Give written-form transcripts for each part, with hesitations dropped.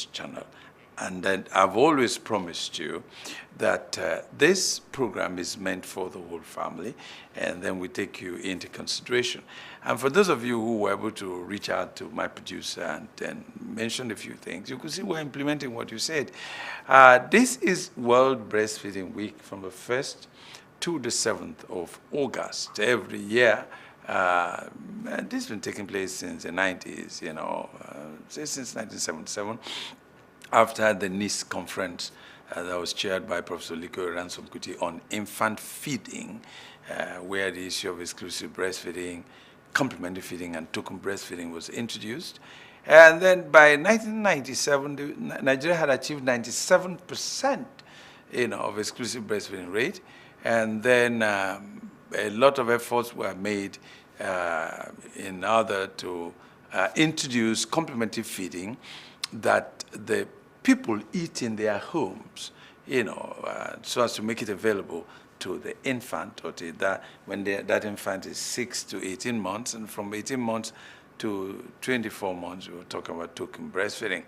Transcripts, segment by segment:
this channel. And then I've always promised you that this program is meant for the whole family, and then we take you into consideration. And for those of you who were able to reach out to my producer and mention a few things, you could see we're implementing what you said. This is World Breastfeeding Week from the 1st to the 7th of August every year. And this has been taking place since the 90s, since 1977. After the Nice conference that was chaired by Professor Liko Ransom Kuti on infant feeding, where the issue of exclusive breastfeeding, complementary feeding, and token breastfeeding was introduced. And then by 1997, Nigeria had achieved 97% of exclusive breastfeeding rate. And then a lot of efforts were made in order to introduce complementary feeding that the people eat in their homes, so as to make it available to the infant, or to that when that infant is 6 to 18 months, and from 18 months to 24 months, we were talking about token breastfeeding.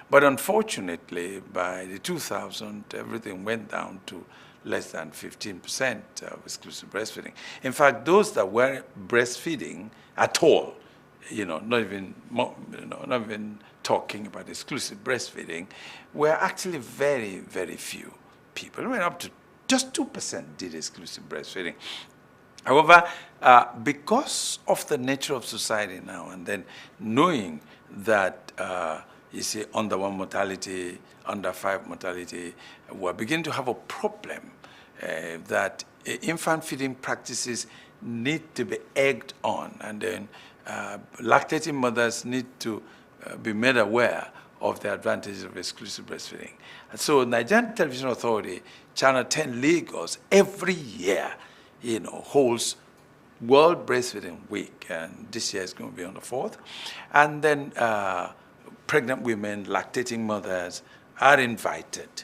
But unfortunately, by the 2000, everything went down to less than 15% of exclusive breastfeeding. In fact, those that were breastfeeding at all, not even talking about exclusive breastfeeding, were actually very, very few people. I mean, up to just 2% did exclusive breastfeeding. However, because of the nature of society now, and then knowing that, under 1 mortality, under 5 mortality, we're beginning to have a problem that infant feeding practices need to be egged on, and then lactating mothers need to be made aware of the advantages of exclusive breastfeeding. And so Nigerian Television Authority, Channel 10 Lagos, every year, holds World Breastfeeding Week, and this year is going to be on the 4th. And then pregnant women, lactating mothers are invited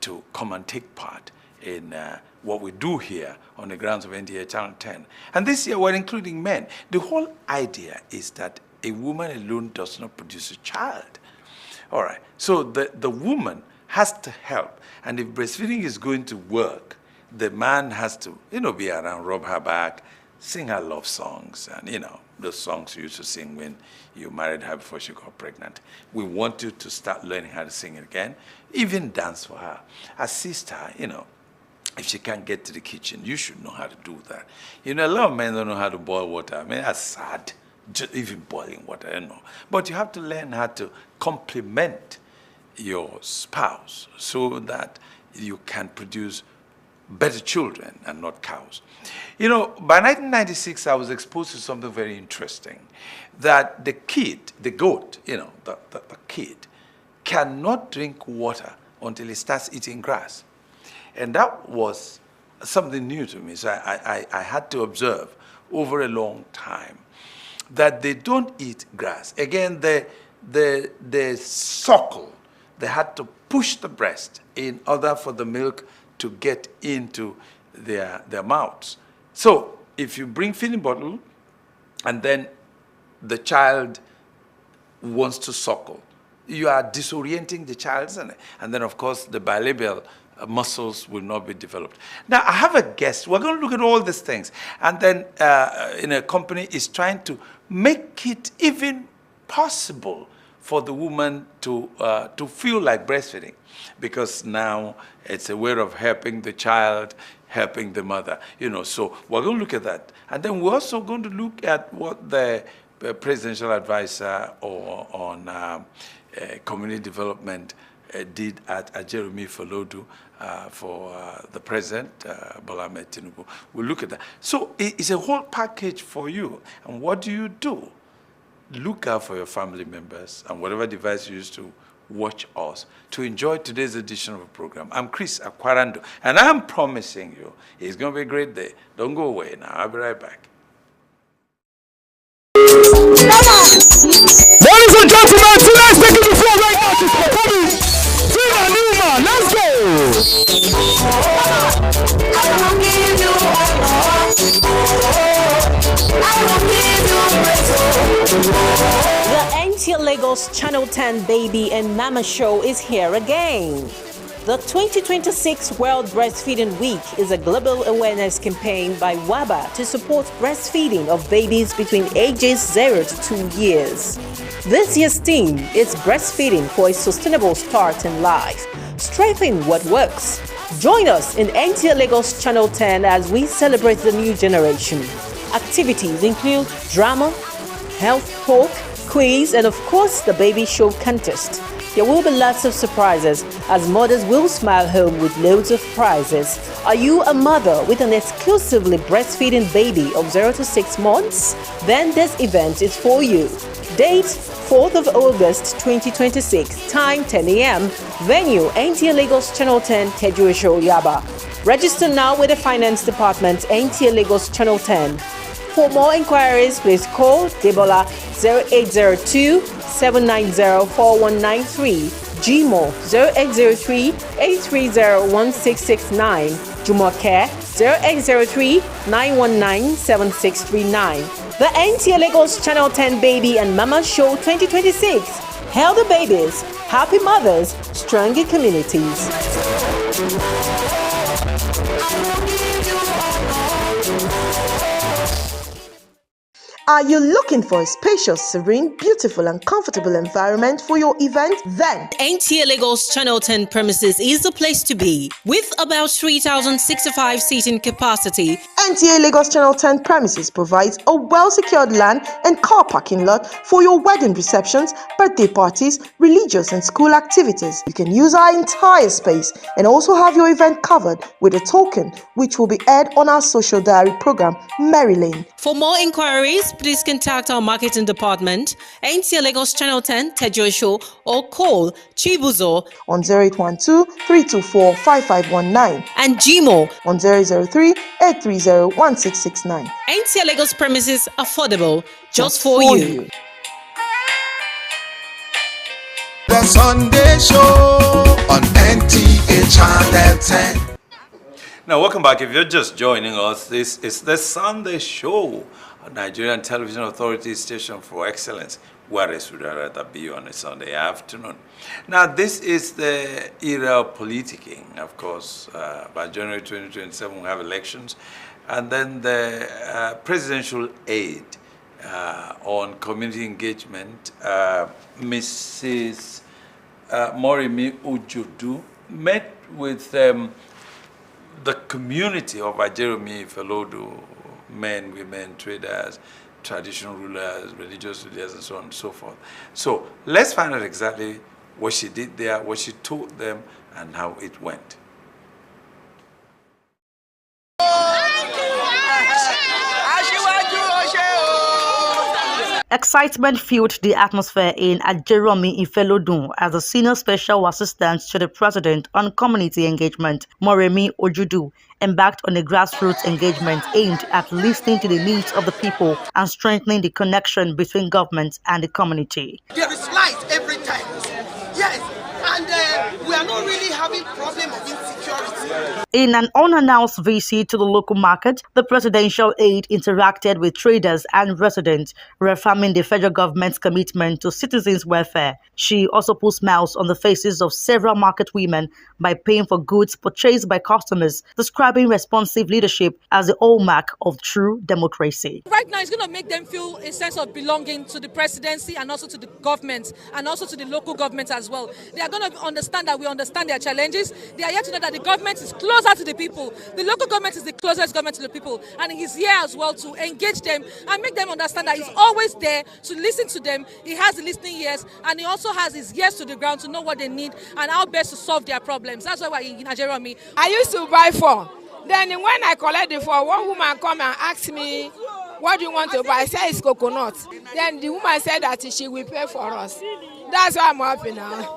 to come and take part in what we do here on the grounds of NTA Channel 10. And this year we're including men. The whole idea is that a woman alone does not produce a child. All right, so the woman has to help. And if breastfeeding is going to work, the man has to, be around, rub her back, sing her love songs, and, those songs you used to sing when you married her before she got pregnant. We want you to start learning how to sing it again, even dance for her, assist her, If she can't get to the kitchen, you should know how to do that. A lot of men don't know how to boil water. I mean, that's sad. Just even boiling water, But you have to learn how to complement your spouse so that you can produce better children and not cows. By 1996, I was exposed to something very interesting, that the kid, the goat, the kid, cannot drink water until he starts eating grass. And that was something new to me. So I had to observe over a long time that they don't eat grass. Again, the suckle, they had to push the breast in order for the milk to get into their mouths. So if you bring feeding bottle and then the child wants to suckle, you are disorienting the child, isn't it? And then, of course, the bilabial muscles will not be developed. Now, I have a guest. We're going to look at all these things. And then in a company is trying to make it even possible for the woman to feel like breastfeeding, because now it's a way of helping the child, helping the mother. So we're going to look at that. And then we're also going to look at what the presidential advisor on community development did at Jeremy Folodu for the president, Bola Ahmed Tinubu. We'll look at that. So it's a whole package for you. And what do? Look out for your family members and whatever device you use to watch us to enjoy today's edition of the program. I'm Chris Akwarando, and I'm promising you it's going to be a great day. Don't go away now. I'll be right back. Ladies and gentlemen, tonight's taking the floor right now to performing Tina Newman. Let's go! The Nta Lagos Channel 10 Baby and Mama Show is here again. The 2026 World Breastfeeding Week is a global awareness campaign by WABA to support breastfeeding of babies between ages 0 to 2 years. This year's theme is breastfeeding for a sustainable start in life. Strengthen what works. Join us in Nta Lagos Channel 10 as we celebrate the new generation. Activities include drama, health talk, quiz, and of course the baby show contest. There will be lots of surprises as mothers will smile home with loads of prizes. Are you a mother with an exclusively breastfeeding baby of 0 to 6 months? Then this event is for you. Date 4th of August 2026, time 10 a.m. Venue Nta Lagos Channel 10 Tejuesho Yaba. Register now with the Finance Department Nta Lagos Channel 10. For more inquiries, please call Debola 0802-790-4193, GMO 0803-830-1669, Jumoke 0803-919-7639. The Nta Lagos Channel 10 Baby and Mama Show 2026. Healthy babies, happy mothers, stronger communities. Are you looking for a spacious, serene, beautiful and comfortable environment for your event? Then Nta Lagos Channel 10 premises is the place to be. With about 3,065 seating capacity, Nta Lagos Channel 10 premises provides a well-secured land and car parking lot for your wedding receptions, birthday parties, religious and school activities. You can use our entire space and also have your event covered with a token which will be aired on our social diary program, Mary Lane. For more inquiries, please contact our marketing department, Nta Lagos Channel 10 Tejuesho, or call Chibuzo on 0812-324-5519 and GMO on 003-830-1669. Nta Lagos premises affordable just for you. The Sunday Show on Nta Channel 10. Now, welcome back. If you're just joining us, this is the Sunday Show, a Nigerian Television Authority station for excellence. Where else would I rather be on a Sunday afternoon? Now, this is the era of politicking, of course. By January 2027, we have elections. And then the presidential aide on community engagement, Mrs. Moremi Ojudu, met with the community of Ajeromi Felodo, men, women, traders, traditional rulers, religious leaders, and so on and so forth. So let's find out exactly what she did there, what she told them, and how it went. Excitement filled the atmosphere in Ajeromi Ifelodun as the senior special assistant to the president on community engagement, Moremi Ojudu, embarked on a grassroots engagement aimed at listening to the needs of the people and strengthening the connection between government and the community. There is light every time. Yes, and we are not really having problem of insecurity. In an unannounced visit to the local market, the presidential aide interacted with traders and residents, reaffirming the federal government's commitment to citizens' welfare. She also put smiles on the faces of several market women by paying for goods purchased by customers, describing responsive leadership as the hallmark of true democracy. Right now, it's going to make them feel a sense of belonging to the presidency and also to the government and also to the local government as well. They are going to understand that we understand their challenges. They are here to know that the government is closer to the people. The local government is the closest government to the people, and he's here as well to engage them and make them understand that he's always there to listen to them. He has the listening ears, and he also has his ears to the ground to know what they need and how best to solve their problems. That's why we're in Ajeromi. I used to buy four. Then when I collect the four, one woman come and ask me, what do you want to buy? I said it's coconut. Then the woman said that she will pay for us. That's why I'm happy now.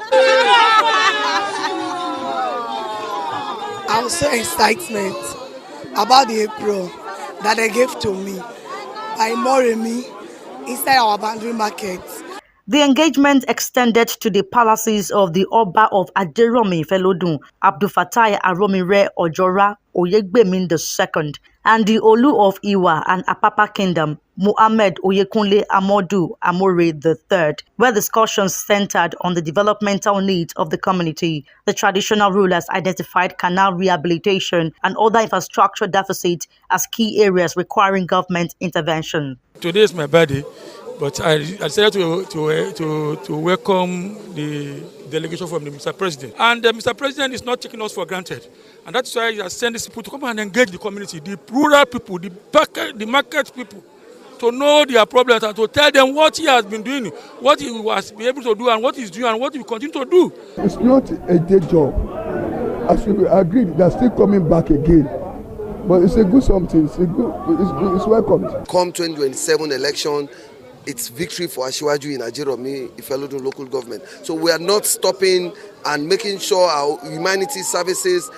I'm so excited about the April that they gave to me by Moremi inside our boundary market. The engagement extended to the palaces of the Oba of Aderomi Felodun, Abdulfatai Aromire Ojora Oyegbemi II, and the Olu of Iwa and Apapa Kingdom, Muhammad Oyekunle Amodu Amore III, where discussions centered on the developmental needs of the community. The traditional rulers identified canal rehabilitation and other infrastructure deficits as key areas requiring government intervention. Today is my birthday, but I decided to welcome the delegation from the Mr. President. And Mr. President is not taking us for granted. And that's why he has sent these people to come and engage the community, the rural people, the market people, to know their problems and to tell them what he has been doing, what he was able to do, and what he's doing, and what he will continue to do. It's not a day job. As we agreed, they're still coming back again. But it's a good something. It's welcomed. Come 2027 election, it's victory for Asiwaju in Ajeromi Ifelodun local government. So we are not stopping and making sure our humanity services,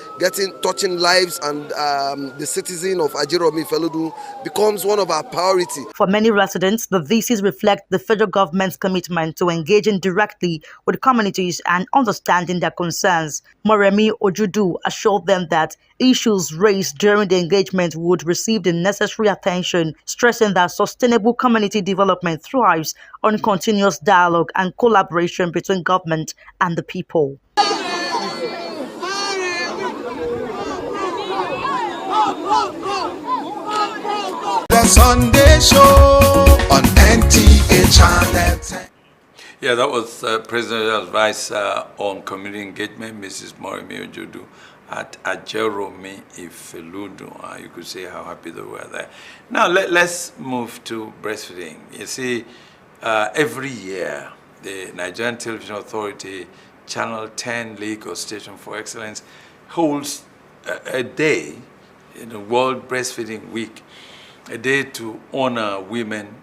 touching lives and the citizen of Ajeromi Ifelodun becomes one of our priorities. For many residents, the VCs reflect the federal government's commitment to engaging directly with communities and understanding their concerns. Moremi Ojudu assured them that issues raised during the engagement would receive the necessary attention, stressing that sustainable community development thrives on continuous dialogue and collaboration between government and the people. The Sunday Show on Nta Ch. Yeah, that was Presidential Advice on Community Engagement, Mrs. Moremi Ojudu at Ajeromi Ifelodun. You could see how happy they were there. Now, let's move to breastfeeding. You see, every year, the Nigerian Television Authority, Channel 10 Lagos Station for Excellence, holds a day in the World Breastfeeding Week, a day to honor women,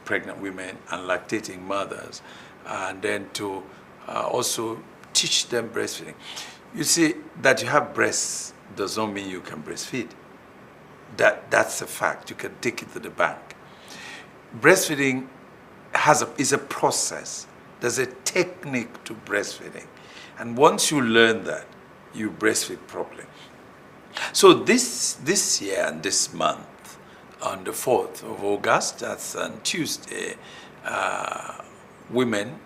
pregnant women and lactating mothers, and then to also teach them breastfeeding. You see, that you have breasts does not mean you can breastfeed. That's a fact. You can take it to the bank. Breastfeeding is a process. There's a technique to breastfeeding. And once you learn that, you breastfeed properly. So this year and this month, on the 4th of August, that's on Tuesday, women,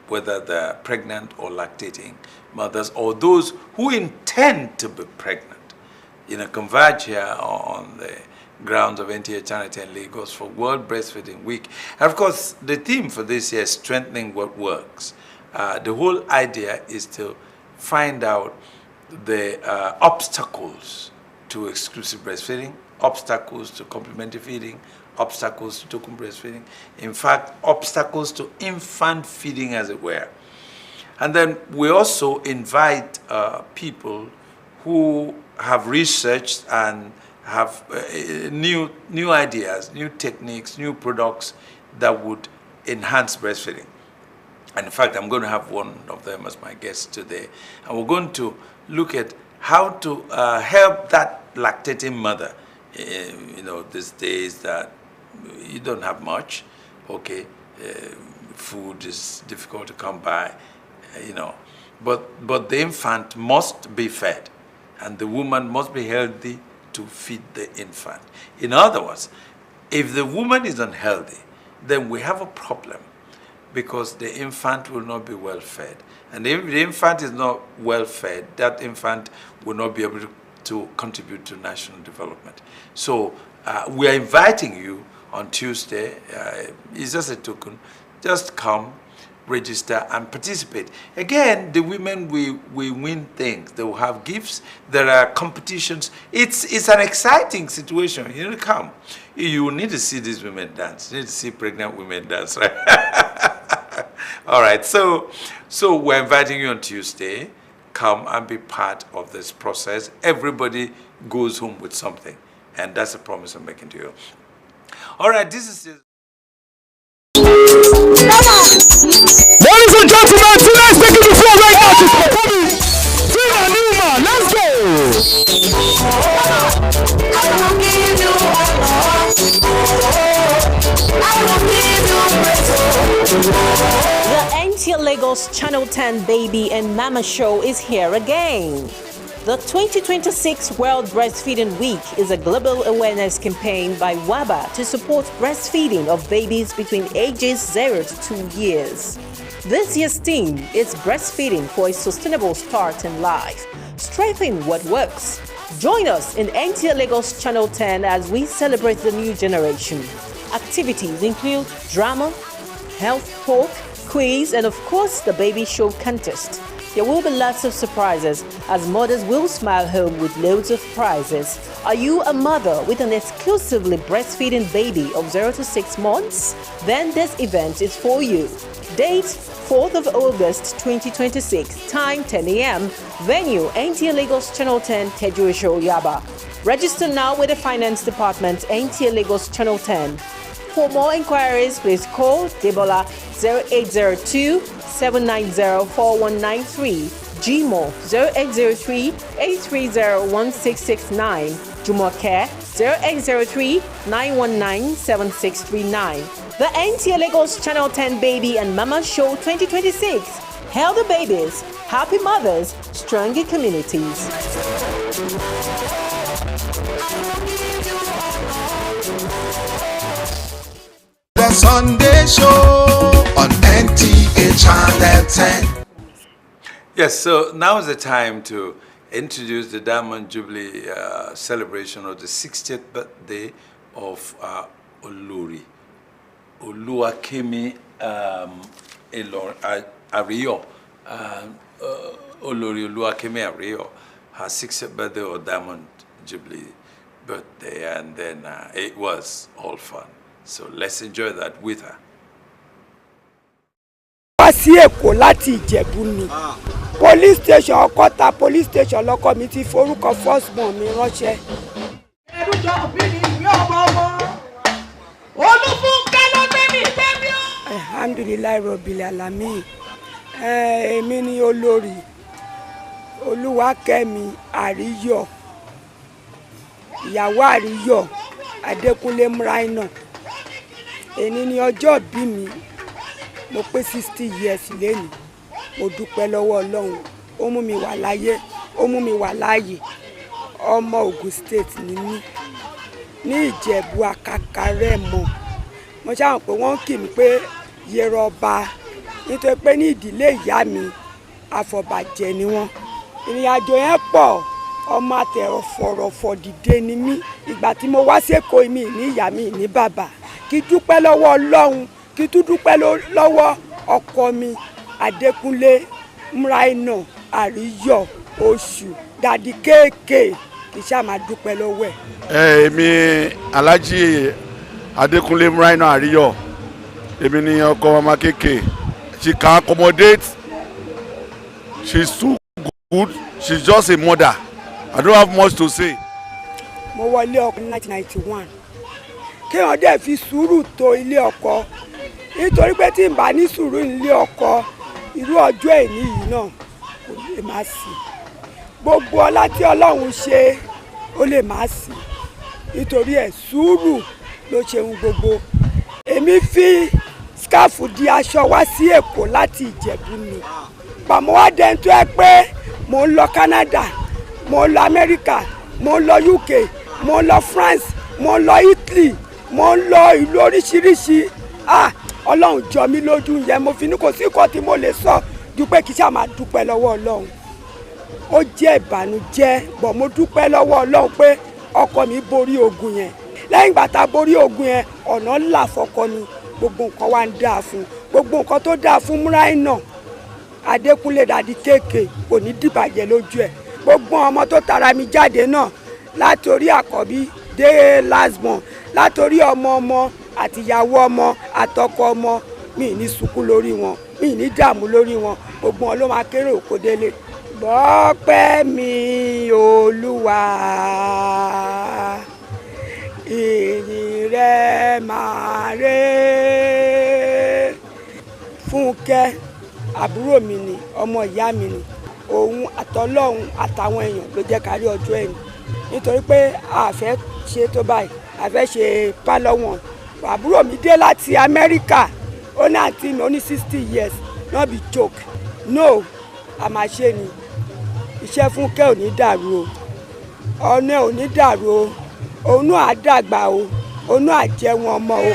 whether they're pregnant or lactating mothers, or those who intend to be pregnant, converge here on the grounds of Nta Ch Lagos for World Breastfeeding Week. And of course, the theme for this year is strengthening what works. The whole idea is to find out the obstacles to exclusive breastfeeding, obstacles to complementary feeding, obstacles to token breastfeeding, in fact, obstacles to infant feeding, as it were. And then we also invite people who have researched and have new ideas, new techniques, new products that would enhance breastfeeding. And in fact, I'm going to have one of them as my guest today. And we're going to look at how to help that lactating mother. These days that you don't have much, okay, food is difficult to come by, but the infant must be fed, and the woman must be healthy to feed the infant. In other words, if the woman is unhealthy, then we have a problem, because the infant will not be well fed. And if the infant is not well fed, that infant will not be able to contribute to national development. So we are inviting you on Tuesday. It's just a token. Just come, register, and participate. Again, the women will win things. They will have gifts. There are competitions. It's an exciting situation. You need to come. You need to see these women dance. You need to see pregnant women dance, right? All right. So we're inviting you on Tuesday. Come and be part of this process. Everybody goes home with something. And that's a promise I'm making to you. All right, this is it. Ladies and gentlemen, tonight's taking the floor right now to performing Nta Ch. Let's go! I will give you all. I will give you praise. Lagos Channel 10 Baby and Mama Show is here again. The 2026 World Breastfeeding Week is a global awareness campaign by WABA to support breastfeeding of babies between ages 0 to 2 years. This year's theme is breastfeeding for a sustainable start in life. Strengthen what works. Join us in Nta Lagos Channel 10 as we celebrate the new generation. Activities include drama, health talk, quiz, and of course the baby show contest. There will be lots of surprises as mothers will smile home with loads of prizes. Are you a mother with an exclusively breastfeeding baby of 0 to 6 months? Then this event is for you. Date 4th of August 2026, time 10 a.m. Venue Nta Lagos Channel 10 Tejuisho Yaba. Register now with the Finance Department Nta Lagos Channel 10. For more inquiries, please call Debola 0802-790-4193, GMO 0803-830-1669, Jumoke 0803-919-7639. The Nta Lagos Channel 10 Baby and Mama Show 2026. Healthy babies, happy mothers, stronger communities. The Sunday Show on Nta Channel 10. Yes, so now is the time to introduce the Diamond Jubilee celebration of the 60th birthday of Olori Oluwakemi Ario. Olori Oluwakemi Ario, her 60th birthday of Diamond Jubilee birthday, and then it was all fun. So let's enjoy that with her. Sí Èkó láti Ìjẹ̀bú ni police station Ọ̀kọ́ta police station lọ́kọ mi ti forúkọ first born mi ránṣẹ́. Alhamdulillah Rabbil Alamin. Èmi ni Olórí Olúwakẹ́mi Àríyọ̀, ìyàwó Àríyọ̀ Adékúnlé Mraina. Èní ni ọjọ́ bí mi, mo pé 60 years lẹ́nu. Mo dúpẹ́ lọ́wọ́ Ọlọ́run, ó mú mi wà láyé, ó mú mi wà láàyè. Ọmọ Ògùn State ni mí, ní Ìjẹ̀bú Àkàkàrẹ́ mọ̀. Mo ṣáà pé wọ́n kì mí pé Yèrọ̀ba nítorí pé ní ìdílé ìyá mi afọbajẹ ni wọ́n. Ìrìn àjò yẹn pọ̀, ọmọ àtẹ̀rọ̀fọ̀rọ̀fọ̀ dìde ni mí. Ìgbà tí mo wá sí Èkó mi ní ìyá mi ní bàbá. Kí dúpẹ́ lọ́wọ́ Ọlọ́run, kí tún dúpẹ́ lọ́wọ́ ọkọ mi Adékúnlé Mraina Àríyọ̀ Oṣù Dàdí kéèké, kì í ṣáà máa dúpẹ́ lọ́wọ́ ẹ̀. Èmi Alhaji Adékúnlé Mraina Àríyọ̀, èmi ni ọkọ mama kéèké. She can accommodate, she's too good, she's just a mother. I don't have much to say. Mo wọlé ọkọ ní 1991. Kí wọ́n dẹ̀ fi sùúrù tó ilé ọkọ. Nítorí pé tí n bá ní sùúrù ilé ọkọ, irú ọjọ́ èní yìí náà kò lè má sí. Gbogbo ọlá tí Ọlọ́run ṣe ó lè má sí. Nítorí ẹ̀ sùúrù ló ṣe ohun gbogbo. Èmi fi skáàfù di aṣọ wá sí Èkó láti Ìjẹ̀bú ni. Pàmò wá dẹ́n tó ẹ pé mo ń lọ Canada, mo ń lọ America, mo ń lọ UK, mo ń lọ France, mo ń lọ Italy, mo ń lọ ìlú oríṣiríṣi. Ọlọ́run jọ mí lójú yẹn, mo fi ní kò sí nǹkan tí mo lè sọ ju pé kí ṣáà máa dúpẹ́ lọ́wọ́ Ọlọ́run. Ó jẹ́ ìbànújẹ́, bọ̀ mo dúpẹ́ lọ́wọ́ Ọlọ́run pé ọkọ mi borí ogun yẹn. Lẹ́yìn ìgbà tá a borí ogun yẹn, ọ̀nà là fọkọ mi, gbogbo nǹkan wá ń dáa fún. Gbogbo nǹkan tó dáa fún Mraina Adékúnlé Dàdí kéèké kò ní dìbàjẹ́ lójú ẹ̀. Gbogbo ọmọ tó tara mi jáde náà látorí àkọ́bí dé last born, látorí ọmọ àtìyàwó ọmọ àtọkọ ọmọ, mi ní sunkún lórí wọn, mi ní dààmú lórí wọn. Gbogbo wọn ló máa kéré òkò délé. Bọ́pẹ́ mi Olúwa, ìyìn rẹ̀ máa ré. Fúnkẹ́ àbúrò mi ni, ọmọ ìyá mi ni. Òun àtọlọ́hun àtàwọn èèyàn ló jẹ́ kárí ọjọ́ ẹni. Nítorí pé a fẹ́ ṣe tó báyìí, a fẹ́ ṣe pálọ́wọ̀n. Àbúrò mi dé láti Amẹ́ríkà, ó ní àǹtí mi, ó ní 60 years, no be joke. no a máa ṣe ni iṣẹ́ Fúnkẹ́ ò ní dàrú o ọ̀nà ò ní dàrú o òun náà á dàgbà o òun náà á jẹun ọmọ o.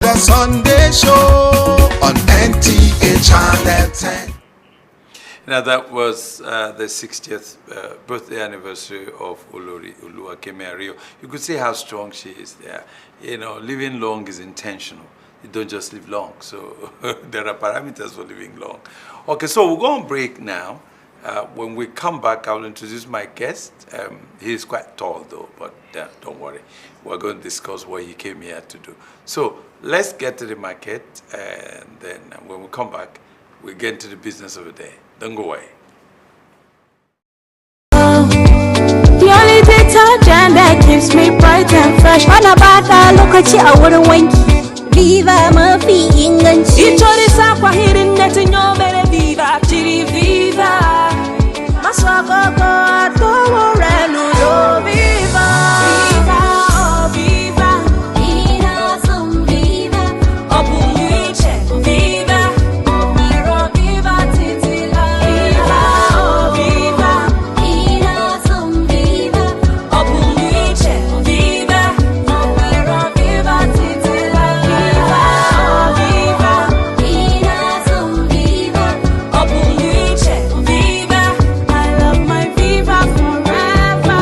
The Sunday Show on Nta Channel 10. Now that was the 60th birthday anniversary of Olori Oluwakemi Ario. You could see how strong she is there. You know, living long is intentional. You don't just live long. So there are parameters for living long. Okay, so we'll go on break now. When we come back, I'll introduce my guest. He's quite tall though, but don't worry. We're going to discuss what he came here to do. So let's get to the market, and then when we come back, we get into the business of the day. Don't go away. The only detergent that keeps me bright and fresh. When I buy that, look at you, I wouldn't wink. Viva Murphy England. It's all this aqua hidden net in your belly. Viva, chiri viva. Maswako go to Reno. Viva, viva, oh viva. Viva, some viva. Oh buliche, viva. Oh mero viva titila. Viva, oh viva. Viva, some viva. Oh buliche, viva. Oh mero viva titila. Viva, oh viva. Viva, some viva. Oh buliche, viva. I love my viva forever.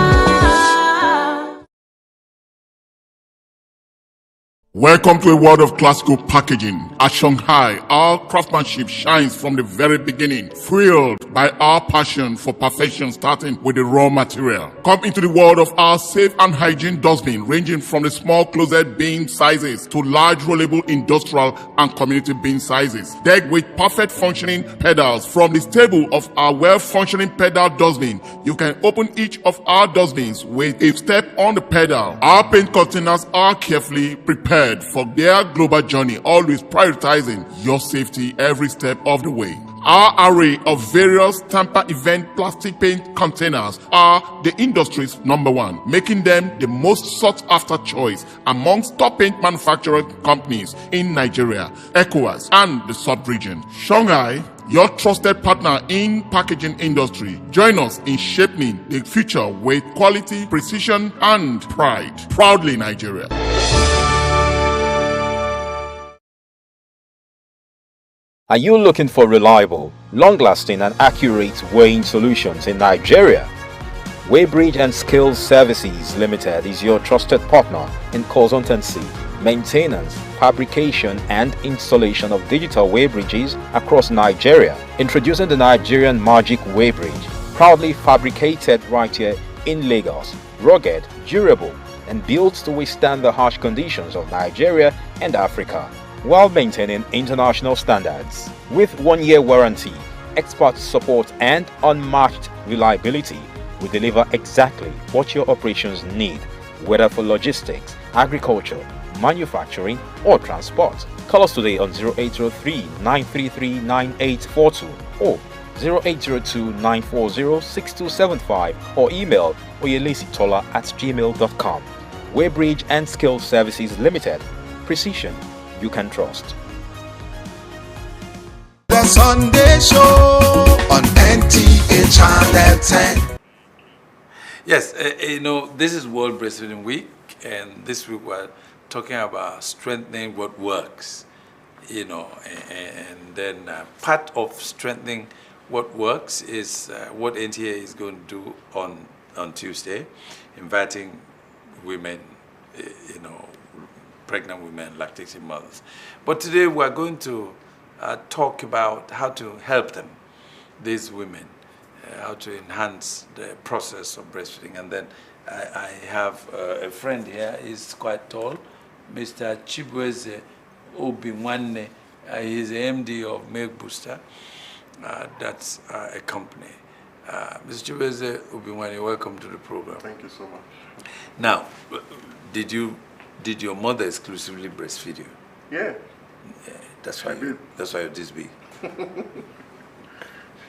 Welcome to a world of classical packaging. At Shanghai, our craftsmanship shines from the very beginning, fueled by our passion for perfection, starting with the raw material. Come into the world of our safe and hygiene dustbin, ranging from the small closet bin sizes to large rollable industrial and community bin sizes. Decked with perfect functioning pedals from the stable of our well-functioning pedal dustbin, you can open each of our dustbins with a step on the pedal. Our paint containers are carefully prepared for their global journey, always prioritizing your safety every step of the way. Our array of various Tampa event plastic paint containers are the industry's #1, making them the most sought-after choice amongst top paint manufacturing companies in Nigeria, ECOWAS, and the sub-region. Shanghai, your trusted partner in packaging industry. Join us in shaping the future with quality, precision, and pride. Proudly Nigeria. Are you looking for reliable, long-lasting and accurate weighing solutions in Nigeria? Weighbridge and Skills Services Limited is your trusted partner in consultancy, maintenance, fabrication and installation of digital weighbridges across Nigeria. Introducing the Nigerian Magic Weighbridge, proudly fabricated right here in Lagos, rugged, durable and built to withstand the harsh conditions of Nigeria and Africa, while maintaining international standards. With 1-year warranty, expert support and unmatched reliability, we deliver exactly what your operations need, whether for logistics, agriculture, manufacturing or transport. Call us today on 0803-933-9842 or 0802-940-6275 or email oyelesitola@gmail.com. Weighbridge and Skills Services Limited. Precision you can trust. The Sunday Show on Nta Channel 10. Yes, you know, this is World Breastfeeding Week, and this week we're talking about strengthening what works, you know, and then part of strengthening what works is what NTA is going to do on Tuesday, inviting women, you know, pregnant women, lactating mothers. But today we're going to talk about how to help them, these women, how to enhance the process of breastfeeding. And then I have a friend here, he's quite tall, Mr. Chibweze Obinwanne. He's the MD of Milk Booster. That's a company. Mr. Chibweze Obinwanne, welcome to the program. Thank you so much. Now, did your mother exclusively breastfeed you? Yeah. That's why you're this big. She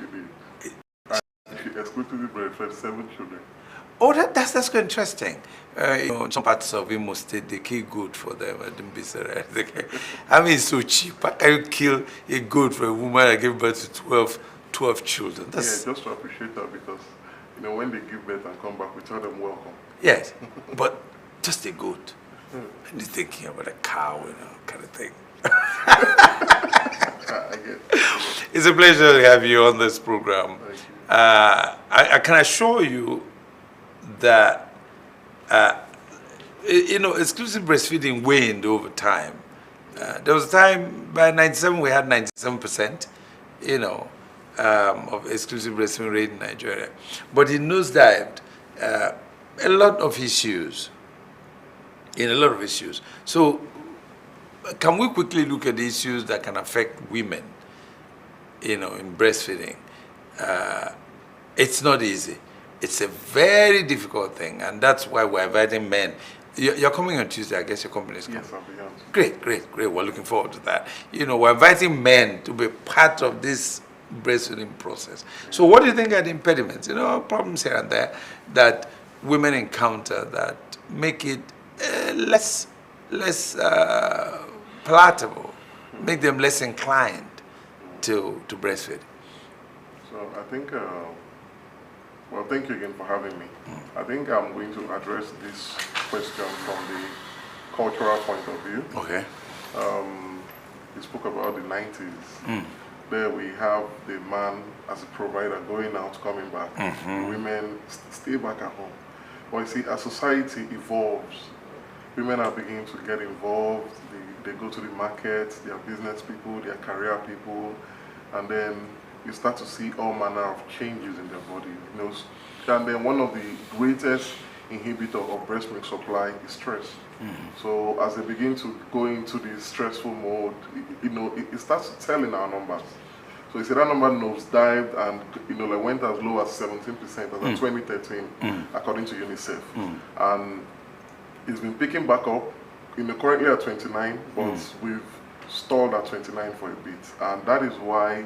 did. She exclusively breastfed 7 children. Oh, that's quite interesting. In some parts of Imo State, they kill goat for them. I mean, it's so cheap. How can you kill a goat for a woman that gave birth to 12 children? Just to appreciate that, because when they give birth and come back, we tell them welcome. Yes, but just a goat. And you're thinking about a cow, kind of thing. I get it. It's a pleasure to have you on this program. I can assure you that exclusive breastfeeding waned over time. There was a time by 97 we had 97%, of exclusive breastfeeding rate in Nigeria, but it nosedived a lot of issues. So, can we quickly look at the issues that can affect women, in breastfeeding? It's not easy. It's a very difficult thing, and that's why we're inviting men. You're coming on Tuesday, I guess your company is coming. Yes, I'll be on. Great. We're looking forward to that. We're inviting men to be part of this breastfeeding process. So what do you think are the impediments, problems here and there that women encounter that make it less palatable, make them less inclined to breastfeed? So I think, well, thank you again for having me. I think I'm going to address this question from the cultural point of view. Okay. You spoke about the 90s. There we have the man as a provider going out, coming back. Women stay back at home. But you see, as society evolves, women are beginning to get involved. They go to the market, they are business people, they are career people, and then you start to see all manner of changes in their body. And then one of the greatest inhibitor of breast milk supply is stress. So as they begin to go into the stressful mode, it starts to tell in our numbers. So you see that number nosedived and went as low as 17% as in 2013, according to UNICEF. And it's been picking back up, currently at 29, but we've stalled at 29 for a bit. And that is why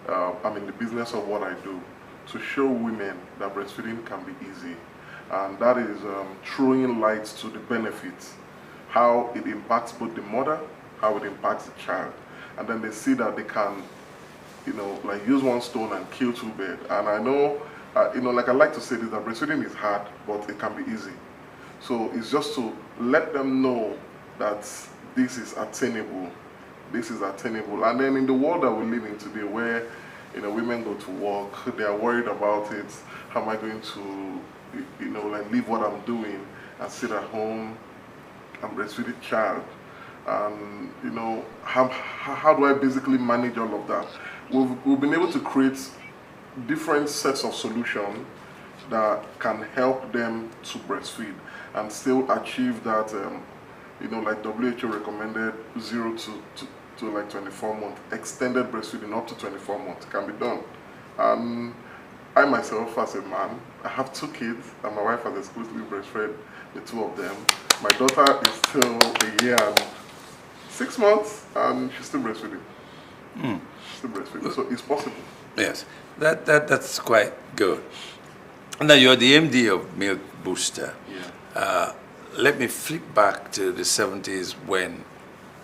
I'm in the business of what I do, to show women that breastfeeding can be easy. And that is throwing light to the benefits, how it impacts both the mother, how it impacts the child. And then they see that they can, use one stone and kill two birds. And I know, I like to say this, that breastfeeding is hard, but it can be easy. So it's just to let them know that this is attainable. This is attainable. And then in the world that we live in today, where women go to work, they are worried about it. How am I going to, leave what I'm doing and sit at home and breastfeed a child? And how do I basically manage all of that? We've been able to create different sets of solutions that can help them to breastfeed and still achieve that, like WHO recommended 0 to like 24 months, extended breastfeeding up to 24 months can be done. And I myself, as a man, I have 2 kids, and my wife has exclusively breastfed the 2 of them. My daughter is still a year and 6 months, and she's still breastfeeding. Still breastfeeding, so it's possible. Yes, that's quite good. Now you're the MD of Milk Booster. Yeah. Let me flip back to the 70s when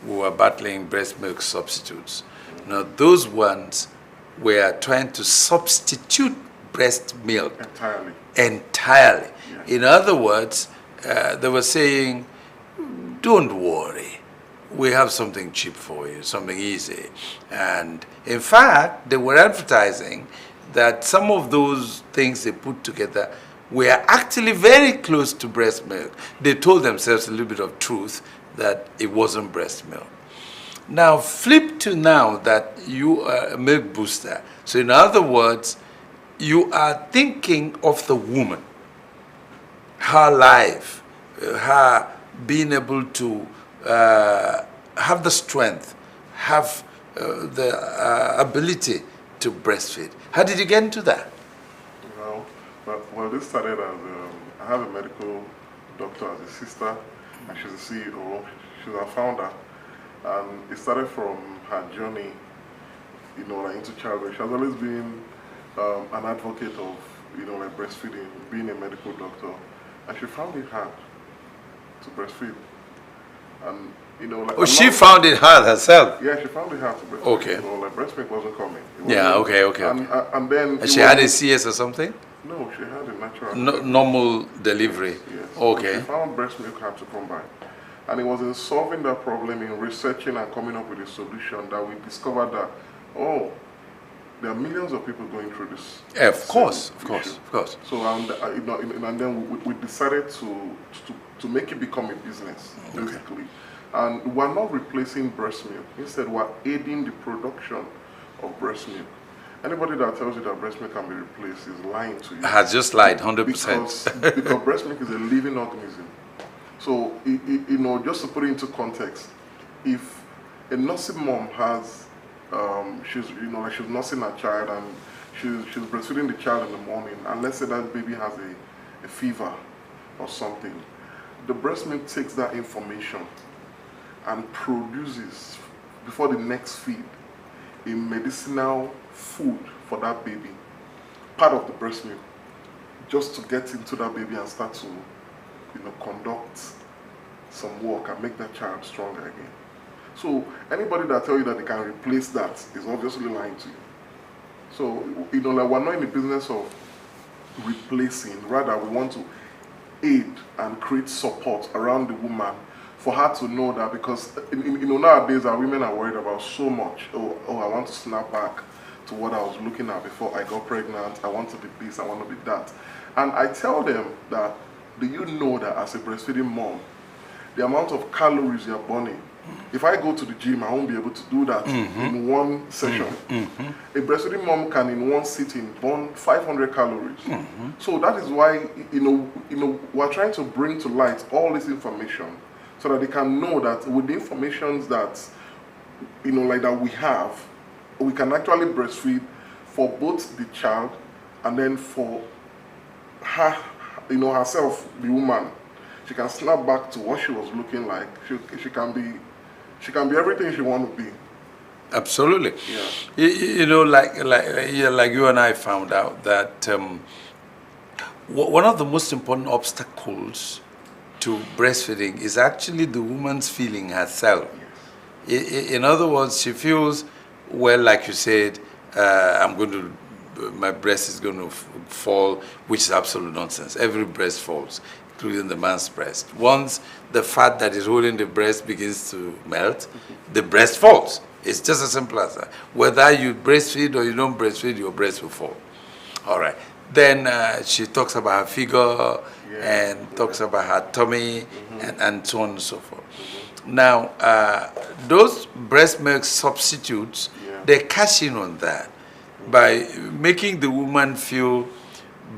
we were battling breast milk substitutes. Now those ones were trying to substitute breast milk entirely. Yes. In other words, they were saying, don't worry, we have something cheap for you, something easy. And in fact, they were advertising that some of those things they put together were actually very close to breast milk. They told themselves a little bit of truth that it wasn't breast milk. Now flip to now that you are a milk booster. So in other words, you are thinking of the woman, her life, her being able to have the strength, have the ability to breastfeed. How did you get into that? Well, this started as I have a medical doctor as a sister, and she's a CEO. She's our founder, and it started from her journey, into childbirth. She has always been an advocate of like breastfeeding, being a medical doctor, and she found it hard to breastfeed. And like she found it hard herself. Yeah, she found it hard to breastfeed. Okay. So like breast milk wasn't coming. Okay. And then she had a CS or something? No, she had a natural. Normal delivery. Yes. Okay. So she found breast milk hard to come by. And it was in solving that problem, in researching and coming up with a solution, that we discovered that, there are millions of people going through this. Yeah, of course. So and then we decided to make it become a business, basically. And we're not replacing breast milk. Instead, we're aiding the production of breast milk. Anybody that tells you that breast milk can be replaced is lying to you. Has just lied, 100%. Because breast milk is a living organism. So, just to put it into context, if a nursing mom has, she's nursing her child and she's breastfeeding the child in the morning, and let's say that baby has a fever or something, the breast milk takes that information and produces, before the next feed, a medicinal food for that baby, part of the breast milk, just to get into that baby and start to conduct some work and make that child stronger again. So anybody that tells you that they can replace that is obviously lying to you. So, like we're not in the business of replacing, rather we want to aid and create support around the woman for her to know that, because nowadays our women are worried about so much. Oh, I want to snap back to what I was looking at before I got pregnant. I want to be this, I want to be that. And I tell them that, do you know that as a breastfeeding mom, the amount of calories you're burning, if I go to the gym, I won't be able to do that in one session. A breastfeeding mom can in one sitting burn 500 calories. So that is why, we're trying to bring to light all this information so that they can know that with the information that, that we have, we can actually breastfeed for both the child and then for her, herself, the woman. She can snap back to what she was looking like. She can be everything she wants to be. Absolutely. Yeah. Like you and I found out that one of the most important obstacles to breastfeeding is actually the woman's feeling herself. Yes. In other words, she feels, well, like you said, my breast is going to fall, which is absolute nonsense. Every breast falls, including the man's breast. Once the fat that is holding the breast begins to melt, the breast falls. It's just as simple as that. Whether you breastfeed or you don't breastfeed, your breast will fall. All right. Then she talks about her figure and talks about her tummy and so on and so forth. Now, those breast milk substitutes, they cash in on that by making the woman feel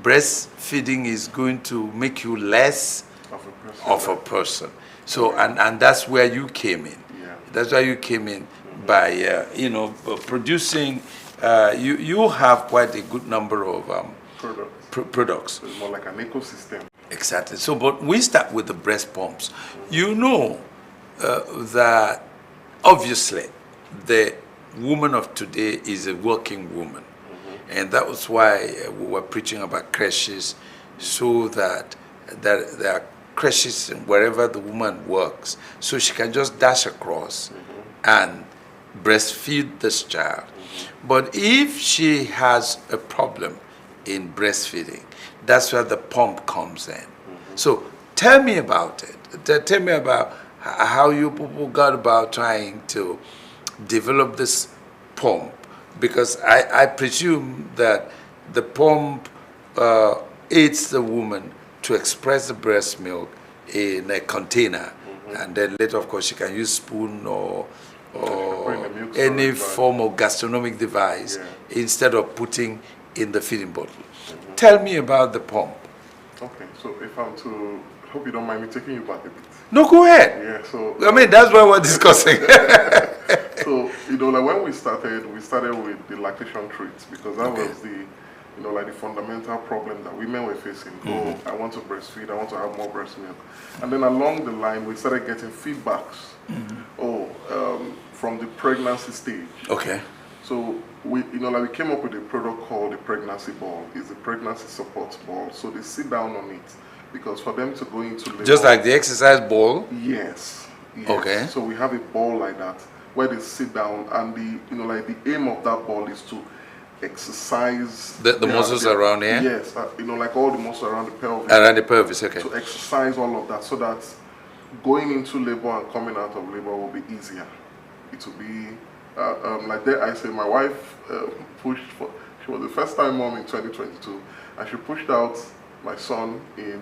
breastfeeding is going to make you less of a person. So, and that's where you came in. That's why you came in by, producing, you have quite a good number of products. It's more like an ecosystem. Exactly. So, but we start with the breast pumps. You know that obviously the woman of today is a working woman. And that was why we were preaching about creches, so that there are creches wherever the woman works, so she can just dash across and breastfeed this child. But if she has a problem in breastfeeding, that's where the pump comes in. So tell me about it. Tell me about how you people got about trying to develop this pump, because I presume that the pump aids the woman to express the breast milk in a container, and then later, of course, she can use spoon or any form of gastronomic device instead of putting in the feeding bottle. Tell me about the pump. Okay, so if I'm to, hope you don't mind me taking you back a bit. No, go ahead. Yeah, so I mean, that's what we're discussing. So, like when we started with the lactation treats, because that was the, like the fundamental problem that women were facing. Oh, I want to breastfeed, I want to have more breast milk. And then along the line, we started getting feedbacks. From the pregnancy stage. Okay. So we came up with a product called the pregnancy ball. It's a pregnancy support ball. So they sit down on it because for them to go into labor, just like the exercise ball. Yes. Okay. So we have a ball like that where they sit down, and the aim of that ball is to exercise the muscles around here. Yes, like all the muscles around the pelvis. Around the pelvis, okay. To exercise all of that, so that going into labor and coming out of labor will be easier. It will be like that. I say my wife pushed for. She was the first time mom in 2022, and she pushed out my son in,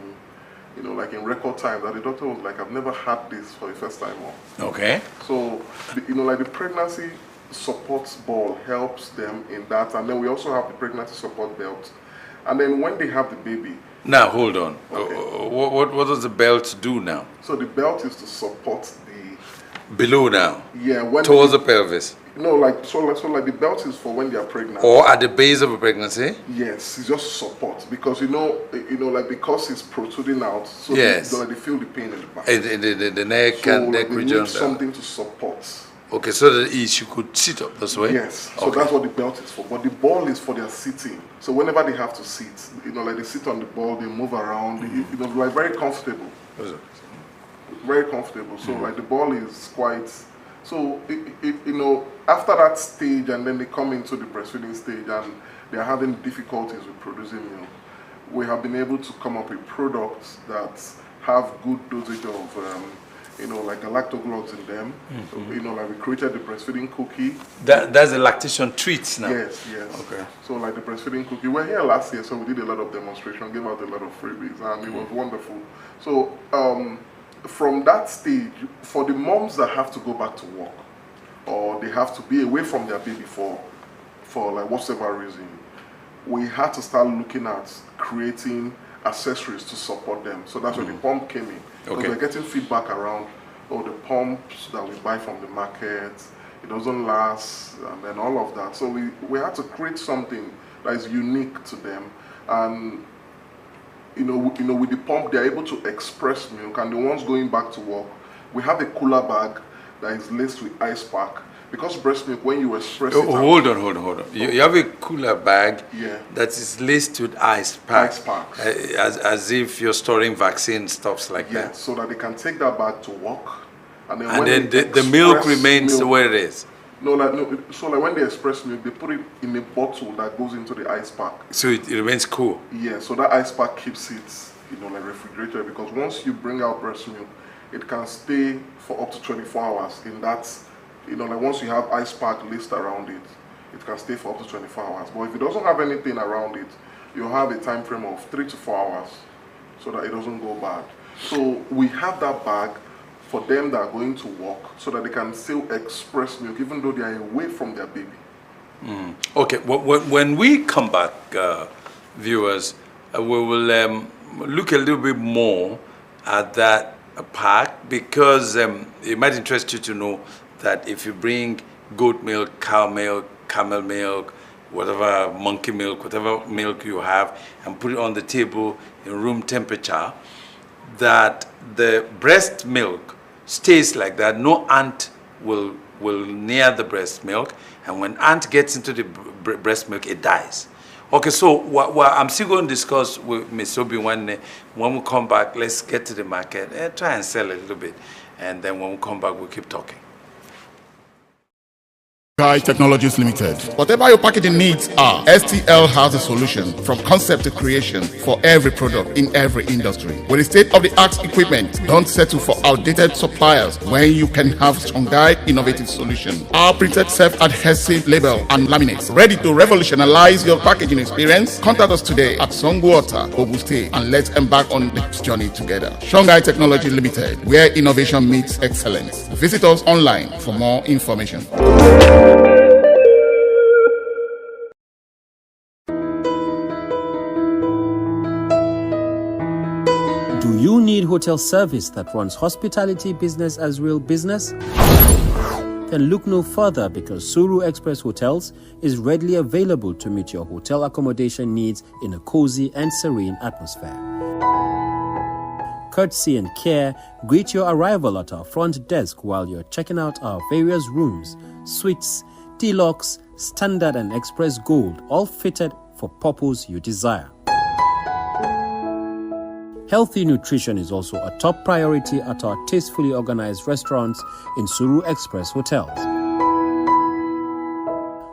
in record time. That the doctor was like, I've never had this for the first time mom. Okay. So, like the pregnancy support ball helps them in that, and then we also have the pregnancy support belt, and then when they have the baby. Now hold on. Okay. What does the belt do now? So the belt is to support the below now. Yeah, towards the pelvis. No, like the belt is for when they are pregnant. Or at the base of a pregnancy. Yes, it's just support because because it's protruding out, so yes, they feel the pain in the back. The neck and neck region. Need something to support. Okay, so that she could sit up this way? Yes, so okay, that's what the belt is for. But the ball is for their sitting. So whenever they have to sit, like they sit on the ball, they move around, like very comfortable. Very comfortable. So like the ball is quite, so after that stage, and then they come into the breastfeeding stage and they're having difficulties with producing milk, we have been able to come up with products that have good dosage of like galactoglogs in them. So, like we created the breastfeeding cookie. That's the lactation treats now. Yes. Okay. So like the breastfeeding cookie. We were here last year, so we did a lot of demonstration, gave out a lot of freebies, and it was wonderful. So from that stage, for the moms that have to go back to work, or they have to be away from their baby for like whatever reason, we had to start looking at creating accessories to support them. So that's where the pump came in. Because we're getting feedback around, the pumps that we buy from the market, it doesn't last, and then all of that. So we had to create something that is unique to them. And with the pump, they're able to express milk, and the ones going back to work, we have a cooler bag that is laced with ice pack. Because breast milk, when you express it... Hold on. You have a cooler bag that is laced with ice packs. As if you're storing vaccine stuffs like that. So that they can take that bag to work. And then the milk remains where it is. So like when they express milk, they put it in a bottle that goes into the ice pack. So it remains cool. Yeah, so that ice pack keeps it, like refrigerated, because once you bring out breast milk, it can stay for up to 24 hours in that, like once you have ice pack laced around it, it can stay for up to 24 hours. But if it doesn't have anything around it, you'll have a time frame of 3 to 4 hours so that it doesn't go bad. So we have that bag for them that are going to work so that they can still express milk even though they are away from their baby. Okay, when we come back, viewers, we will look a little bit more at that pack, because it might interest you to know that if you bring goat milk, cow milk, camel milk, whatever, monkey milk, whatever milk you have, and put it on the table in room temperature, that the breast milk stays like that. No ant will near the breast milk, and when ant gets into the breast milk, it dies. Okay, so I'm still going to discuss with Ms. Obi when we come back. Let's get to the market and try and sell a little bit, and then when we come back, we'll keep talking. Nta Ch Technologies Limited. Whatever your packaging needs are, STL has a solution from concept to creation for every product in every industry. With the state-of-the-art equipment, don't settle for outdated suppliers when you can have Songhai innovative solution. Our printed self-adhesive label and laminates, ready to revolutionize your packaging experience. Contact us today at Songwater, Ogun State, and let's embark on this journey together. Nta Ch Technology Limited, where innovation meets excellence. Visit us online for more information. Do you need hotel service that runs hospitality business as real business? Then look no further, because Suru Express Hotels is readily available to meet your hotel accommodation needs in a cozy and serene atmosphere. Courtesy and care greet your arrival at our front desk while you're checking out our various rooms, suites, Deluxe, Standard and Express Gold, all fitted for purpose you desire. Healthy nutrition is also a top priority at our tastefully organized restaurants in Suru Express hotels.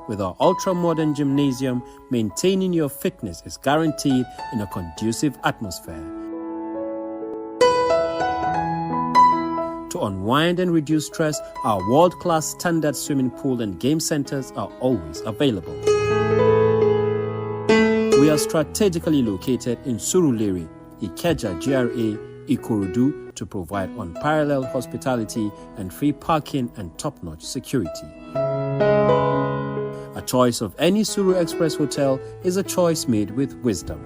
With our ultra-modern gymnasium, maintaining your fitness is guaranteed in a conducive atmosphere. To unwind and reduce stress, our world-class standard swimming pool and game centers are always available. We are strategically located in Surulere, Ikeja GRA, Ikorodu to provide unparalleled hospitality and free parking and top-notch security. A choice of any Suru Express hotel is a choice made with wisdom.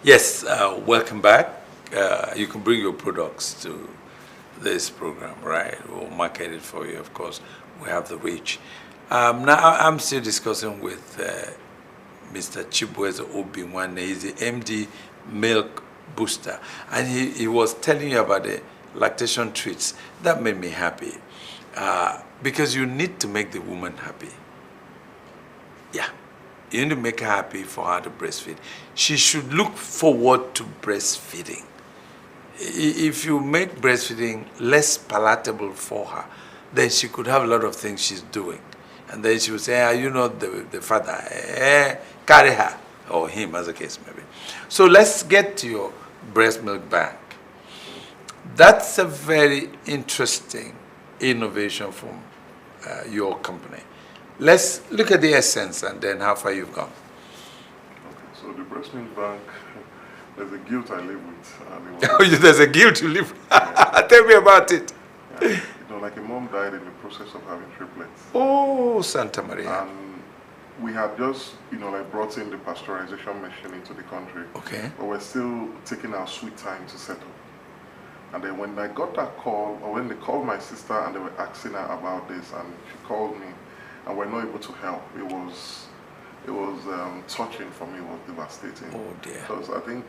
Yes, welcome back. You can bring your products to this program, right? We'll market it for you, of course. We have the reach. Now, I'm still discussing with Mr. Chibueze Obinwane. He's the MD Milk Booster. And he was telling you about the lactation treats. That made me happy. Because you need to make the woman happy. Yeah. You need to make her happy for her to breastfeed. She should look forward to breastfeeding. If you make breastfeeding less palatable for her, then she could have a lot of things she's doing. And then she would say, you know, the father, carry her, or him, as the case may be. So let's get to your breast milk bank. That's a very interesting innovation from your company. Let's look at the essence and then how far you've gone. Okay, so the breast milk bank, there's a guilt I live with. There's a guilt you live with? Tell me about it. Yeah, you know, like a mom died in the process of having triplets. Oh, Santa Maria. And we had just, you know, like brought in the pasteurization machine into the country. Okay. But we're still taking our sweet time to settle. And then when I got that call, or when they called my sister and they were asking her about this, and she called me, and we're not able to help, it was touching for me. It was devastating. Oh dear. Because I think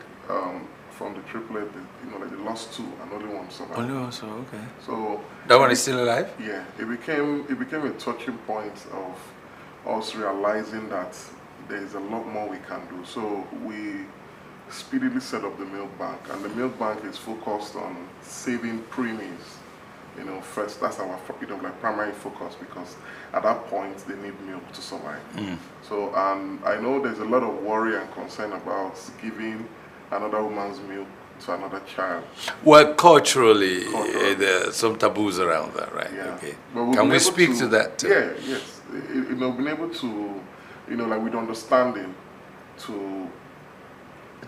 from the triplet, you know, like they lost two and only one survived. Only one, so okay. So that one is still alive? Yeah, it became a touching point of us realizing that there is a lot more we can do. So we speedily set up the milk bank, and the milk bank is focused on saving preemies. You know, first, that's our, you know, like primary focus, because at that point they need milk to survive. So, and I know there's a lot of worry and concern about giving another woman's milk to another child. Well, culturally, there are some taboos around that, right? Yeah. Okay. Can we speak to that too? Yeah, yes. You know, being able to, you know, like with understanding to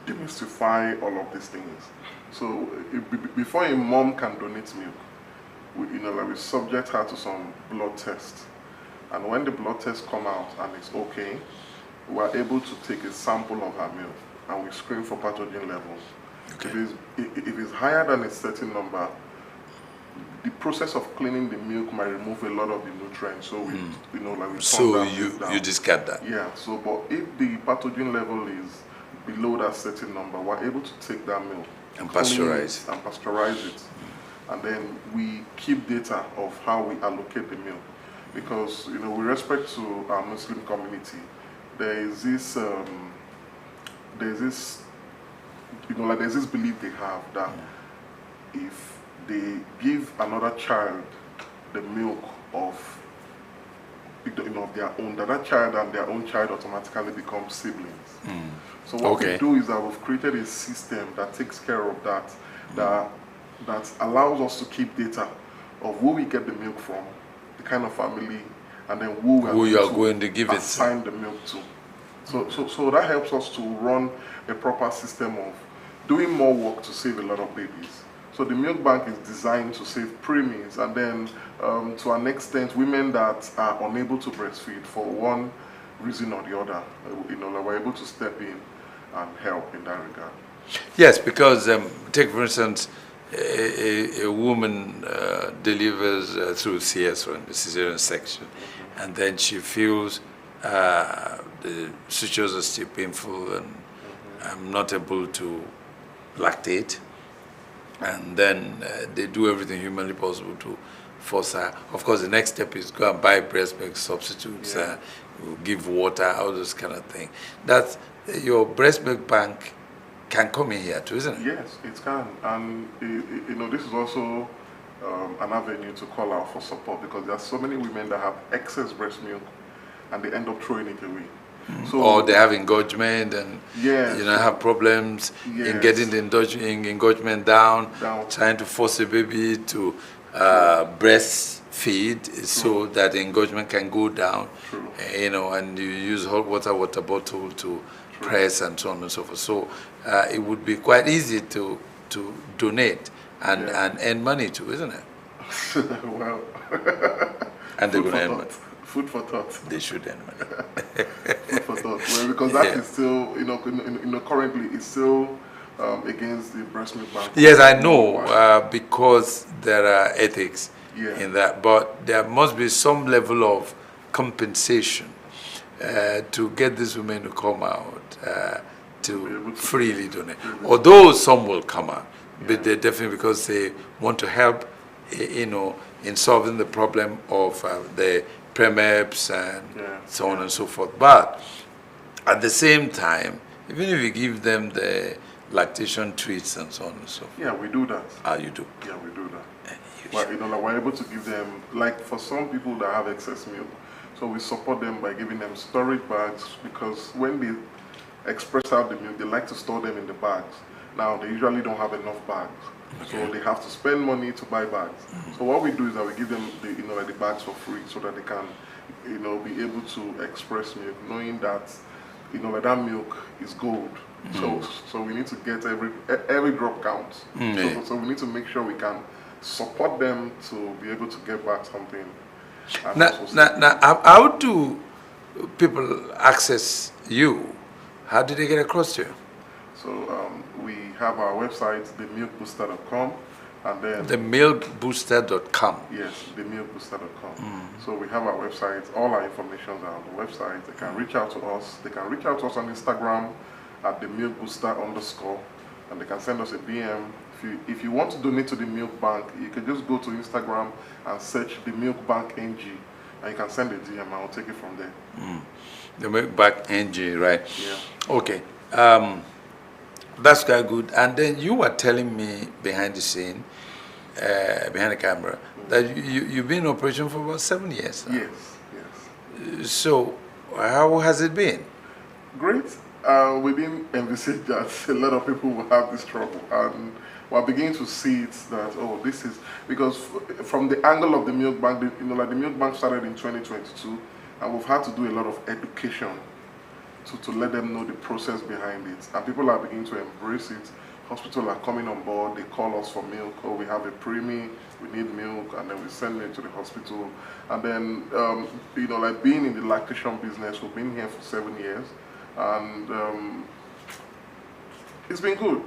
demystify all of these things. So, before a mom can donate milk, you know, like we subject her to some blood tests, and when the blood tests come out and it's okay, we are able to take a sample of her milk and we screen for pathogen levels. Okay. If it's higher than a certain number, the process of cleaning the milk might remove a lot of the nutrients. So we, you know, like we so you discard that. Yeah. So, but if the pathogen level is below that certain number, we're able to take that milk and pasteurize it. And then we keep data of how we allocate the milk, because, you know, with respect to our Muslim community, there is this, you know, like there's this belief they have that if they give another child the milk of, you know, their own, that child and their own child automatically become siblings. So what we do is that we've created a system that takes care of that, that allows us to keep data of who we get the milk from, the kind of family, and then who you are going to give assign the milk to. So that helps us to run a proper system of doing more work to save a lot of babies. So the milk bank is designed to save preemies, and then to an extent, women that are unable to breastfeed for one reason or the other, you know, like we're able to step in and help in that regard. Yes, because take for instance, a woman delivers through CS1, the cesarean section, and then she feels the sutures are still painful, I'm not able to lactate, and then they do everything humanly possible to force her. Of course, the next step is go and buy breast milk substitutes, give water, all those kind of things. That's your breast milk bank can come in here too, isn't it? Yes, it can, and this is also an avenue to call out for support, because there are so many women that have excess breast milk and they end up throwing it away. So, or they have engorgement and yes, have problems in getting the engorgement down, trying to force a baby to breastfeed so that the engorgement can go down. And you use hot water bottle to press and so on and so forth. So it would be quite easy to donate and earn money too, isn't it? Well, and they're going to earn money. Food for thought. They should earn money. Food for thought. Well, because that is still, currently it's still against the breast milk bank. Yes, I know, because there are ethics in that, but there must be some level of compensation to get these women to come out to freely donate. Although some will come out, but they definitely, because they want to help, in solving the problem of the premeps and so on and so forth. But at the same time, even if you give them the lactation treats and so on and so forth. Yeah, we do that. You do? Yeah, we do that. Well, we're able to give them, like for some people that have excess milk, so we support them by giving them storage bags, because when they express out the milk, they like to store them in the bags. Now, they usually don't have enough bags. So they have to spend money to buy bags. So what we do is that we give them the bags for free, so that they can be able to express milk, knowing that that milk is gold. So we need to get every drop counts. So we need to make sure we can support them to be able to get back something. Now, how do people access you? How did they get across to you? So we have our website, themilkbooster.com, and then themilkbooster.com. Yes, themilkbooster.com. So we have our website. All our information are on the website. They can reach out to us. They can reach out to us on Instagram at themilkbooster_, and they can send us a DM. If you want to donate to the milk bank, you can just go to Instagram and search the Milk Bank NG, and you can send a DM, and I'll take it from there. The Milk Bank NG, right? Yeah. Okay. That's quite good. And then you were telling me behind the scene, behind the camera, that you've been in operation for about 7 years now. Yes. So how has it been? Great. We didn't envisage that a lot of people will have this trouble, and we're beginning to see it that, this is, because from the angle of the milk bank, the milk bank started in 2022, and we've had to do a lot of education to let them know the process behind it, and people are beginning to embrace it. Hospitals are coming on board. They call us for milk, or we have a preemie, we need milk, and then we send it to the hospital. And then being in the lactation business, we've been here for 7 years, and it's been good.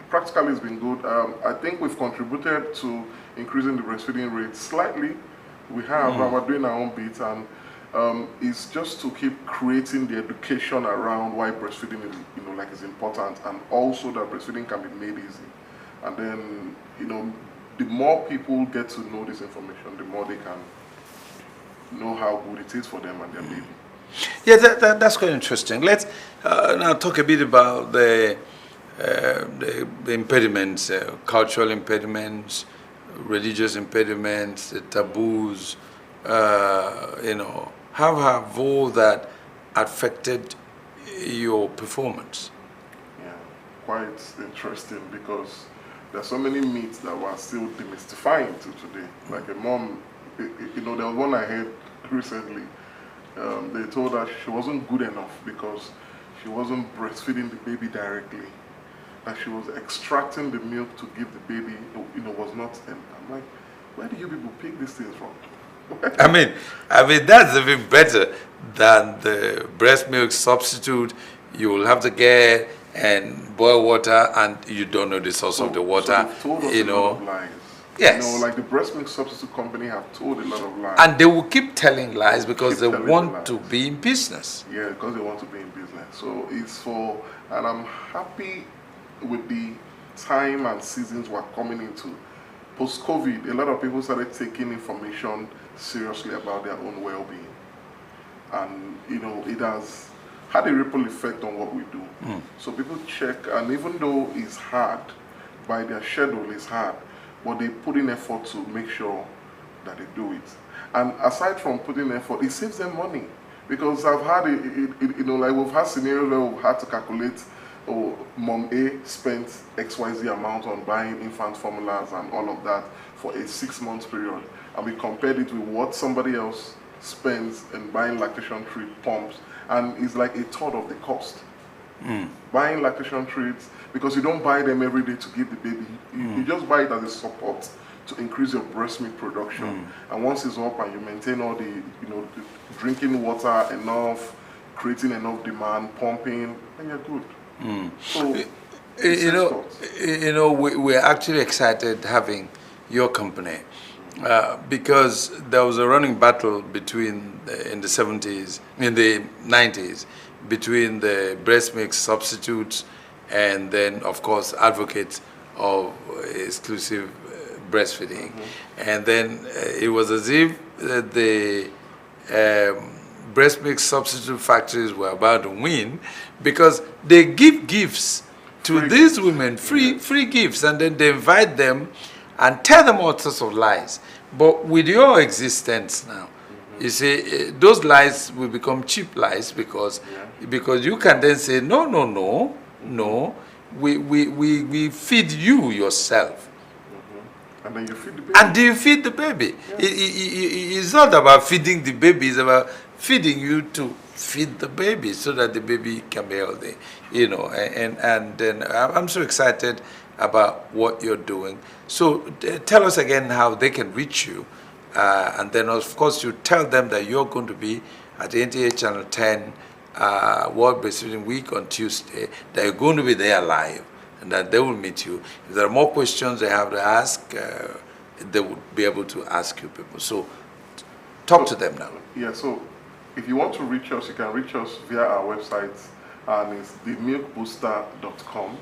Practically, it's been good. I think we've contributed to increasing the breastfeeding rate slightly. We have, and we're doing our own bit, and it's just to keep creating the education around why breastfeeding is important, and also that breastfeeding can be made easy. And then the more people get to know this information, the more they can know how good it is for them and their baby. Yeah, that's quite interesting. Let's now talk a bit about the impediments, cultural impediments, religious impediments, the taboos. How have all that affected your performance? Yeah, quite interesting, because there are so many myths that we're still demystifying to today. Like a mom, there was one I heard recently. They told her she wasn't good enough because she wasn't breastfeeding the baby directly. That she was extracting the milk to give the baby, was not. And I'm like, where do you people pick these things from? I mean, that's even better than the breast milk substitute. You will have to get and boil water, and you don't know the source of the water. So told us a lot of lies. Yes. You know, like the breast milk substitute company have told a lot of lies. And they will keep telling lies because they want to be in business. Yeah, because they want to be in business. So it's for, and I'm happy with the time and seasons we're coming into. Post-COVID, a lot of people started taking information seriously about their own well-being. And, you know, it has had a ripple effect on what we do. So people check, and even though it's hard, by their schedule it's hard, but they put in effort to make sure that they do it. And aside from putting effort, it saves them money. Because I've had, you know, like we've had scenarios where we've had to calculate, oh, mom A spent XYZ amount on buying infant formulas and all of that for a 6-month period. And we compared it with what somebody else spends in buying lactation treat pumps, and it's like a third of the cost. Buying lactation treats, because you don't buy them every day to give the baby, you just buy it as a support to increase your breast milk production. And once it's up and you maintain all the, you know, the drinking water enough, creating enough demand, pumping, and you're good. So, you know, we're actually excited having your company because there was a running battle between in the 70s, in the 90s, between the breast milk substitutes and then, of course, advocates of exclusive breastfeeding. And then it was as if the breast milk substitute factories were about to win because they give gifts to these women, free gifts, and then they invite them and tell them all sorts of lies. But with your existence now, you see, those lies will become cheap lies because you can then say, no, we feed you yourself. And then you feed the baby. And you feed the baby. It's not about feeding the baby, it's about feeding you to feed the baby so that the baby can be healthy. You know, and then I'm so excited about what you're doing. So tell us again how they can reach you. And then, of course, you tell them that you're going to be at the Nta Channel 10 World Breastfeeding Week on Tuesday, that you're going to be there live, and that they will meet you. If there are more questions they have to ask, they would be able to ask you people. So talk to them now. Yeah, so if you want to reach us, you can reach us via our website, and it's themilkbooster.com.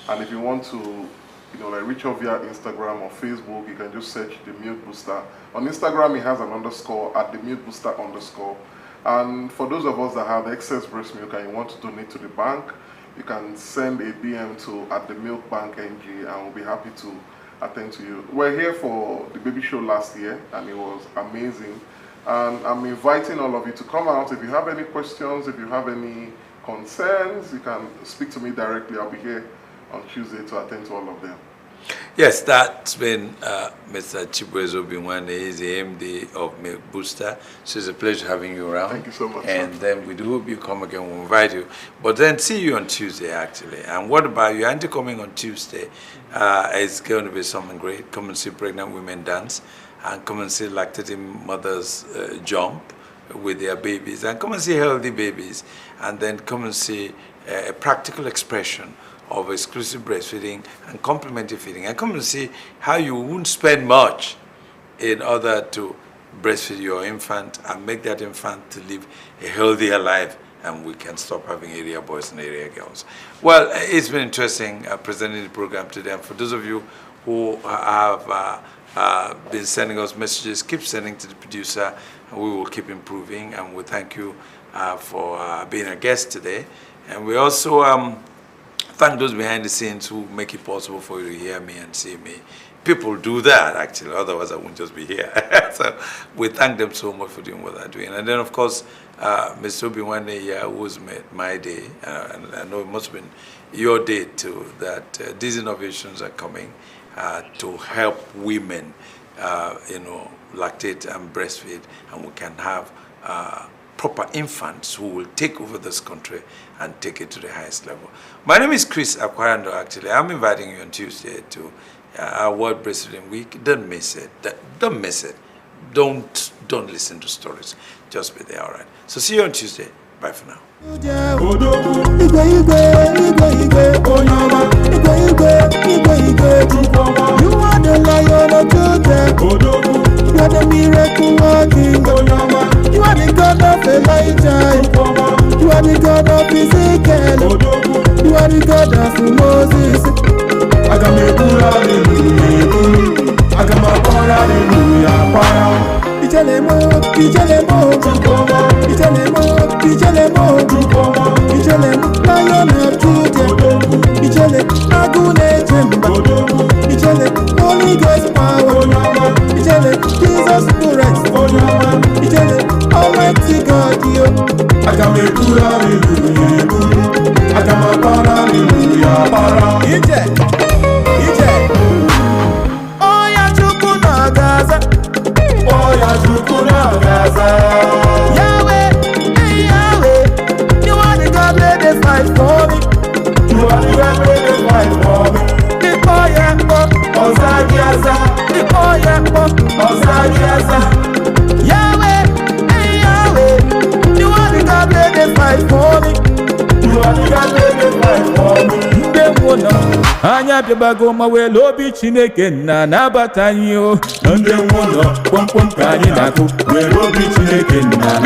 And if you want to, you know, like reach out via Instagram or Facebook, you can just search The Milk Booster. On Instagram, it has an underscore at The Milk Booster _. And for those of us that have excess breast milk and you want to donate to the bank, you can send a DM to @themilkbankng, and we'll be happy to attend to you. We're here for the baby show last year, and it was amazing. And I'm inviting all of you to come out. If you have any questions, if you have any concerns, you can speak to me directly. I'll be here on Tuesday to attend to all of them. Yes, that's been Mr. Chibwezo Binwane. He's the MD of Milk Booster. So it's a pleasure having you around. Thank you so much. And then we do hope you come again. We'll invite you. But then see you on Tuesday, actually. And what about you? Aren't you coming on Tuesday? It's going to be something great. Come and see pregnant women dance. And come and see lactating mothers jump with their babies. And come and see healthy babies. And then come and see a practical expression of exclusive breastfeeding and complementary feeding, and come and see how you won't spend much in order to breastfeed your infant and make that infant to live a healthier life, and we can stop having area boys and area girls. Well, it's been interesting presenting the program today, and for those of you who have been sending us messages, keep sending to the producer, and we will keep improving, and we thank you for being a guest today. And we also thank those behind the scenes who make it possible for you to hear me and see me. People do that, actually, otherwise I wouldn't just be here. So we thank them so much for doing what they're doing. And then, of course, Mr. Obiwane here, who's made my day, and I know it must have been your day too, that these innovations are coming to help women, you know, lactate and breastfeed, and we can have proper infants who will take over this country and take it to the highest level. My name is Chris Akwarando, actually. I'm inviting you on Tuesday to our World Breastfeeding Week. Don't miss it. Don't miss it. Don't listen to stories. Just be there, all right? So see you on Tuesday. Bye for now. You are the lion of Daniel. You are the God of Moses. I can make good hallelujah. I can make good hallelujah. Ijelemo, Lion of Judah. Ijele, Agune Jemba. Ijele, Holy Ghost power. Ijele, Jesus Christ. Ijele, Almighty God, yo. I can make good hallelujah. I can make good hallelujah. Ije. Oh ya chukuna Gaza. Oh ya chukuna Gaza. Yahweh, hey Yahweh, you are the God that they fight for me. You are the God that they fight for me. The boy Ozagiaza, the boy Ozagiaza. Yahweh, hey Yahweh, you are the God that they fight for me. You are the God that they fight for me. Anya bịabago ma wee lobi Chineke na nabata anyị o. Ndị nwụlọ kpọmkpọm ka anyị na-akụ wee lobi Chineke na